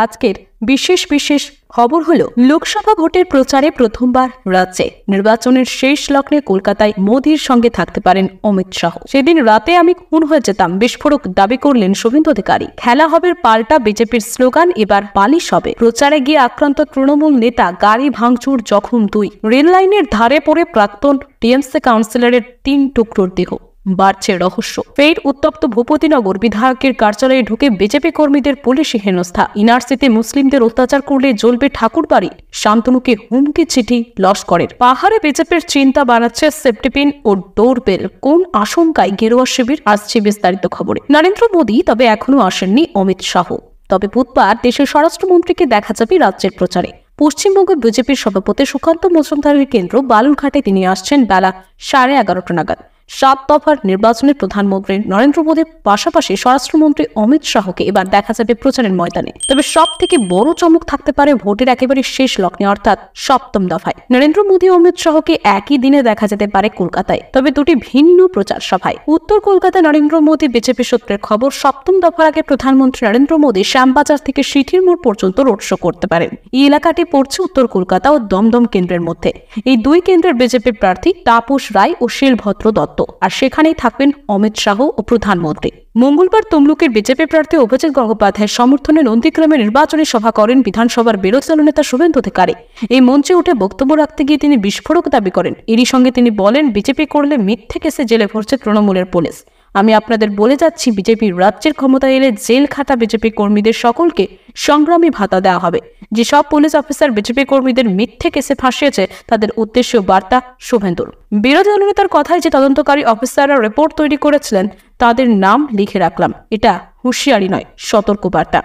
আজকের বিশেষ খবর হলো লোকসভা ভোটের প্রচারে প্রথমবার রাজ্যে নির্বাচনের শেষ লগ্নে কলকাতায় মোদির সঙ্গে থাকতে পারেন অমিত শাহ। সেদিন রাতে আমি খুন হয়ে যেতাম বিস্ফোরক দাবি করলেন শুভেন্দু অধিকারী। খেলা হবে পাল্টা বিজেপির স্লোগান, এবার পালিশ হবে। প্রচারে গিয়ে আক্রান্ত তৃণমূল নেতা, গাড়ি ভাঙচুর, জখম 2। রেল লাইনের ধারে পড়ে প্রাক্তন টিএমসি কাউন্সিলরের 3 টুকরোর দেহ। বাড়ছে রহস্য। ফের উত্তপ্ত ভূপতিনগর। বিধায়কের কার্যালয়ে ঢুকে বিজেপি কর্মীদের পুলিশি হেনস্থা। এনআরসিতে মুসলিমদের অত্যাচার করলে জ্বলবে ঠাকুরবাড়ি। শান্তনুকে হুমকি চিঠি লস্করের। পাহাড়ে বিজেপির চিন্তা বাড়াচ্ছে সেফটিপিন ও ডোরবেল। কোন আশঙ্কায় গেরুয়া শিবির? আসছে বিস্তারিত খবরে। নরেন্দ্র মোদী তবে এখনো আসেননি অমিত শাহ। তবে বুধবার দেশের স্বরাষ্ট্রমন্ত্রীকে দেখা যাবে রাজ্যের প্রচারে। পশ্চিমবঙ্গ বিজেপির সভাপতি সুকান্ত মজুমদারের কেন্দ্র বালুরঘাটে তিনি আসছেন বেলা 11:30 নাগাদ। 7 দফার নির্বাচনে প্রধানমন্ত্রী নরেন্দ্র মোদীর পাশাপাশি স্বরাষ্ট্রমন্ত্রী অমিত শাহকে এবার দেখা যাবে প্রচারের ময়দানে। তবে সব থেকে বড় চমক থাকতে পারে ভোটের একেবারে শেষ লগ্নে, অর্থাৎ 7ম দফায়। নরেন্দ্র মোদী ও অমিত শাহকে একই দিনে দেখা যেতে পারে কলকাতায়, তবে দুটি ভিন্ন প্রচার সভায়। উত্তর কলকাতায় নরেন্দ্র মোদী বিজেপি সূত্রের খবর, 7ম দফার আগে প্রধানমন্ত্রী নরেন্দ্র মোদী শ্যামবাজার থেকে সিঠির মোড় পর্যন্ত রোড শো করতে পারেন। এই এলাকাটি পড়ছে উত্তর কলকাতা ও দমদম কেন্দ্রের মধ্যে। এই দুই কেন্দ্রের বিজেপি প্রার্থী তাপস রায় ও শিলভদ্র দত্ত, আর সেখানেই থাকবেন অমিত শাহ ও প্রধানমন্ত্রী। মঙ্গলবার তমলুকের বিজেপি প্রার্থী অভিজিৎ গঙ্গোপাধ্যায়ের সমর্থনে নন্দীগ্রামে নির্বাচনী সভা করেন বিধানসভার বিরোধী দলনেতা শুভেন্দু অধিকারী। এই মঞ্চে উঠে বক্তব্য রাখতে গিয়ে তিনি বিস্ফোরক দাবি করেন। এরই সঙ্গে তিনি বলেন, বিজেপি করলে মিথ্যে কেসে জেলে ভরছে তৃণমূলের পুলিশ। আমি আপনাদের বলে যাচ্ছি, বিজেপি রাজ্যের ক্ষমতায় এলে জেল খাটা বিজেপি কর্মীদের সকলকে সংগ্রামী ভাতা দেওয়া হবে। যেসব পুলিশ অফিসার বিজেপি কর্মীদের মিথ্যে কেসে ফাঁসিয়েছে তাদের উদ্দেশ্যে বার্তা শুভেন্দুর। বিরোধী দলনেতার কথায় যে তদন্তকারী অফিসাররা রিপোর্ট তৈরি করেছিলেন তাদের নাম লিখে রাখলাম। এটা হুঁশিয়ারি নয়, সতর্ক বার্তা।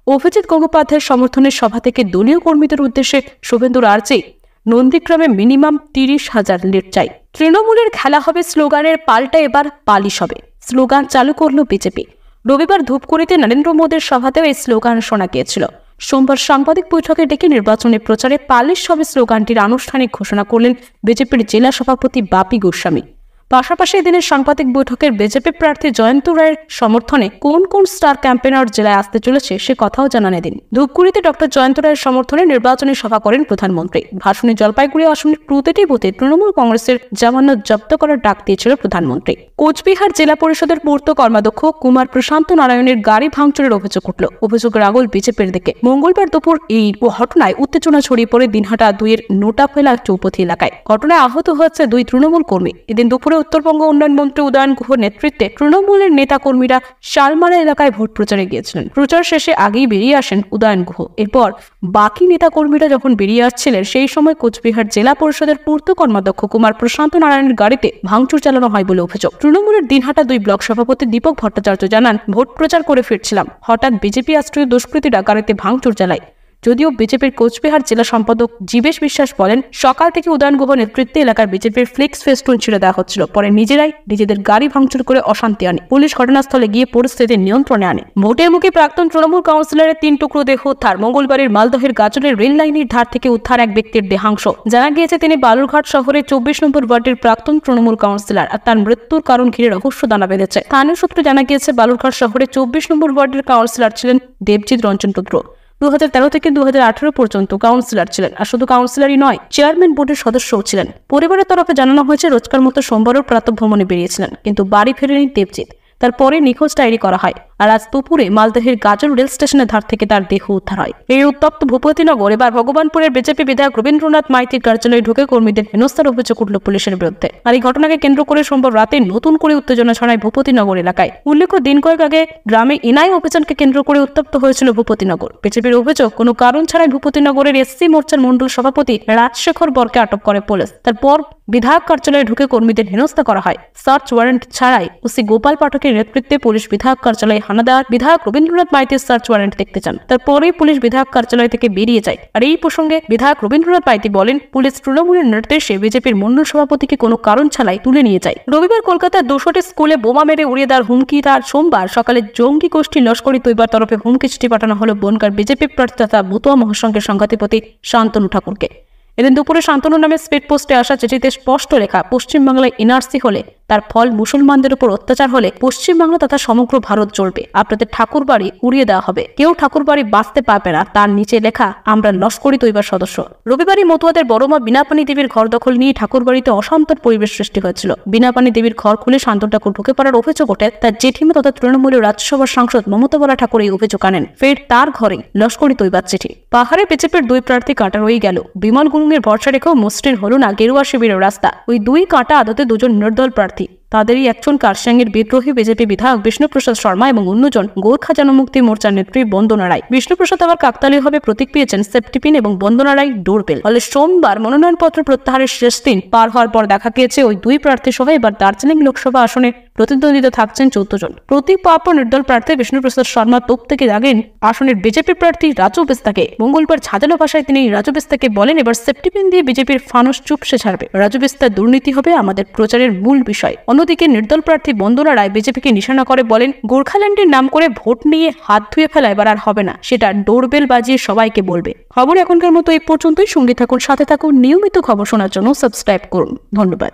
অভিজিৎ গঙ্গোপাধ্যায়ের সমর্থনের সভা থেকে দলীয় কর্মীদের উদ্দেশ্যে শুভেন্দুর আর্জি, নন্দীগ্রামে মিনিমাম 30,000 লিড চাই। তৃণমূলের খেলা হবে স্লোগানের পাল্টা এবার পালিশ হবে। স্লোগান চালু করলো বিজেপি। রবিবার ধূপগুড়িতে নরেন্দ্র মোদীর সভাতেও এই স্লোগান শোনা গিয়েছিল। সোমবার সাংবাদিক বৈঠকে ডেকে নির্বাচনী প্রচারে পালিশ হবে স্লোগানটির আনুষ্ঠানিক ঘোষণা করলেন বিজেপির জেলা সভাপতি বাপি গোস্বামী। পাশাপাশি এদিনের সাংবাদিক বৈঠকের বিজেপি প্রার্থী জয়ন্ত রায়ের সমর্থনে কোন কোন স্টার ক্যাম্পেনার জেলায় আসতে চলেছে সে কথাও জানান এদিন। ধূপগুড়িতে ডক্টর জয়ন্ত রায়ের সমর্থনে নির্বাচনী সভা করেন প্রধানমন্ত্রী। ভাষণে জলপাইগুড়ি আসনের প্রতিটি বুথে তৃণমূল কংগ্রেসের জামানত জব্দ করার ডাক দিয়েছিল প্রধানমন্ত্রী। কোচবিহার জেলা পরিষদের পূর্ত কর্মাধ্যক্ষ কুমার প্রশান্ত নারায়ণের গাড়ি ভাঙচুরের অভিযোগ উঠল। অভিযোগের আগল বিজেপির দিকে। মঙ্গলবার দুপুর এই ঘটনায় উত্তেজনা ছড়িয়ে পড়ে দিনহাটা 2-এর নোটাফেলা চৌপথি এলাকায়। ঘটনায় আহত হয়েছে 2 তৃণমূল কর্মী। এদিন দুপুরে উত্তরবঙ্গ উন্নয়ন মন্ত্রী উদয়ন গুহ নেতৃত্বে তৃণমূলের নেতা কর্মীরা শালমারা এলাকায় ভোট প্রচারে গিয়েছিলেন। প্রচার শেষে আগেই বেরিয়ে আসেন উদয়ন গুহ। এরপর বাকি নেতা কর্মীরা যখন বেরিয়ে আসছিলেন সেই সময় কোচবিহার জেলা পরিষদের পূর্ত কর্মাধ্যক্ষ কুমার প্রশান্ত নারায়ণের গাড়িতে ভাঙচুর চালানো হয় বলে অভিযোগ। তৃণমূলের দিনহাটা 2 ব্লক সভাপতি দীপক ভট্টাচার্য জানান, ভোট প্রচার করে ফিরছিলাম, হঠাৎ বিজেপি আশ্রয় দুষ্কৃতীরা গাড়িতে ভাঙচুর চালায়। যদিও বিজেপির কোচবিহার জেলা সম্পাদক জীবেশ বিশ্বাস বলেন, সকাল থেকে উদয়ন গুহ নেতৃত্বে এলাকার বিজেপির ফ্লেক্স ফেস্টুন ছিঁড়ে দেওয়া হচ্ছিল। পরে নিজেরাই নিজেদের গাড়ি ভাঙচুর করে অশান্তি আনে। পুলিশ ঘটনাস্থলে গিয়ে পরিস্থিতি নিয়ন্ত্রণে আনে। ভোটের মুখে প্রাক্তন তৃণমূল কাউন্সিলরের 3 টুকরো দেহ উদ্ধার। মঙ্গলবারের মালদহের গাজলের রেল লাইনের ধার থেকে উদ্ধার এক ব্যক্তির দেহাংশ। জানা গিয়েছে তিনি বালুরঘাট শহরের 24 নম্বর ওয়ার্ডের প্রাক্তন তৃণমূল কাউন্সিলর, আর তার মৃত্যুর কারণ ঘিরে রহস্য দানা বেঁধেছে। স্থানীয় সূত্রে জানা গিয়েছে বালুরঘাট শহরের 24 নম্বর ওয়ার্ডের কাউন্সিলর ছিলেন দেবজিৎ রঞ্জন টুকরো। 2013 থেকে 2018 পর্যন্ত কাউন্সিলর ছিলেন, আর শুধু কাউন্সিলরই নয়, চেয়ারম্যান বোর্ডের সদস্যও ছিলেন। পরিবারের তরফে জানানো হয়েছে রোজকার মতো সোমবারও প্রাতঃভ্রমণে বেরিয়েছিলেন, কিন্তু বাড়ি ফেরেনি দেবজিৎ। তারপরে নিখোঁজ ডায়েরি করা হয়, আর আজ দুপুরে মালদহের গাজল রেল স্টেশনের ধার থেকে তার দেহ উদ্ধার হয়। এই উত্তপ্ত ভূপতিনগর। এবার ভগবানপুরের বিজেপি বিধায়ক রবীন্দ্রনাথ মাইতির কার্যালয়ে ঢুকে কর্মীদের হেনস্থার অভিযোগ উঠল পুলিশের বিরুদ্ধে। আর এই ঘটনাকে কেন্দ্র করে সোমবার রাতে নতুন করে উত্তেজনা ছড়ায় ভূপতিনগর এলাকায়। উল্লেখ্য, দিন কয়েক আগে গ্রামে এনআই অভিযানকে কেন্দ্র করে উত্তপ্ত হয়েছিল ভূপতিনগর। বিজেপির অভিযোগ, কোনো কারণ ছাড়াই ভূপতিনগরের এসসি মোর্চার মন্ডল সভাপতি রাজশেখর বরকে আটক করে পুলিশ। তারপর বিধায়ক কার্যালয়ে ঢুকে কর্মীদের হেনস্থা করা হয়। সার্চ ওয়ারেন্ট ছাড়াই ওসি গোপাল পাঠকের নেতৃত্বে পুলিশ বিধায়ক কার্যালয়ে হানা দেওয়ার বিধায়ক রবীন্দ্রনাথ মাইতির সার্চ ওয়ারেন্ট দেখতে চান। তারপরেই পুলিশ বিধায়ক কার্যালয় থেকে বেরিয়ে যায়। আর এই প্রসঙ্গে বিধায়ক রবীন্দ্রনাথ মাইতি বলেন, পুলিশ তৃণমূলের নির্দেশে বিজেপির মন্ডল সভাপতিকে কোনো কারণ ছাড়াই তুলে নিয়ে যায়। রবিবার কলকাতার 200টি স্কুলে বোমা মেরে উড়িয়ে দেওয়ার হুমকি। তার সোমবার সকালে জঙ্গি গোষ্ঠী লস্করি তৈবার তরফে হুমকি চিঠি পাঠানো হলো বনগাঁর বিজেপি প্রার্থী তথা মতুয়া মহাসংঘের সংঘাতিপতি শান্তনু ঠাকুরকে। এদিন দুপুরে শান্তনু নামে স্পিড পোস্টে আসা চিঠিতে স্পষ্ট লেখা, পশ্চিমবাংলায় এনআরসি হলে তার ফল মুসলমানদের উপর অত্যাচার হলে পশ্চিমবাংলা তথা সমগ্র ভারত জ্বলবে। আপনাদের ঠাকুর বাড়ি উড়িয়ে দেওয়া হবে। কেউ ঠাকুর বাড়ি বাঁচতে পারবে না। তার নিচে লেখা, আমরা লস্করি তৈবার সদস্য। রবিবারই মতুয়াদের বড়মা বিনাপানি দেবীর ঘর দখল নিয়ে ঠাকুর বাড়িতে অশান্তর পরিবেশ সৃষ্টি হয়েছিল। বিনাপানি দেবীর ঘর খুলে শান্ত ঠাকুর ঢুকে পড়ার অভিযোগ ওঠে। তার জেঠিমা তথা তৃণমূলের রাজ্যসভার সাংসদ মমতা বলা ঠাকুর এই অভিযোগ আনেন। ফের তার ঘরেই লস্করি তৈবার চিঠি। পাহাড়ে বিজেপির 2 প্রার্থী কাঁটা রয়ে গেল। বিমল গুরুংয়ের ভরসা রেখেও মসৃণ হল না গেরুয়া শিবিরের রাস্তা। ওই 2 কাঁটা আদতে 2 জন নির্দল প্রার্থী। তাদেরই একজন কারসাঙ্গের বিদ্রোহী বিজেপি বিধায়ক বিষ্ণুপ্রসাদ শর্মা এবং অন্যজন গোর্খা জনমুক্তি মোর্চার নেত্রী বন্দনা রায়। বিষ্ণুপ্রসাদ আবার কাকতালীয়ভাবে প্রতীক পেয়েছেন সেফটিপিন এবং বন্দনা রায় ডোরবেল। ফলে সোমবার মনোনয়নপত্র প্রত্যাহারের শেষ দিন পার হওয়ার পর দেখা গিয়েছে ওই 2 প্রার্থী সহ এবার দার্জিলিং লোকসভা আসনে প্রতিদ্বন্দ্বিতা থাকছেন 14 জন। প্রতীক পাওয়ার পর নির্দল প্রার্থী বিষ্ণুপ্রসাদ শর্মা তোপ থেকে লাগেন আসনের বিজেপি প্রার্থী রাজু বিস্তাকে। মঙ্গলবার ঝাঁঝালো ভাষায় তিনি রাজু বিস্তাকে বলেন, এবার সেফটিপিন দিয়ে বিজেপির ফানুস চুপসে ছাড়বে। রাজু বিস্তার দুর্নীতি হবে আমাদের প্রচারের মূল বিষয়। অন্যদিকে নির্দল প্রার্থী বন্দনা রায় বিজেপিকে নিশানা করে বলেন, গোর্খাল্যান্ডের নাম করে ভোট নিয়ে হাত ধুয়ে ফেলা এবার আর হবে না। সেটা ডোরবেল বাজিয়ে সবাইকে বলবে। খবর এখনকার মতো এই পর্যন্তই। সঙ্গে থাকুন, সাথে থাকুন। নিয়মিত খবর শোনার জন্য সাবস্ক্রাইব করুন। ধন্যবাদ।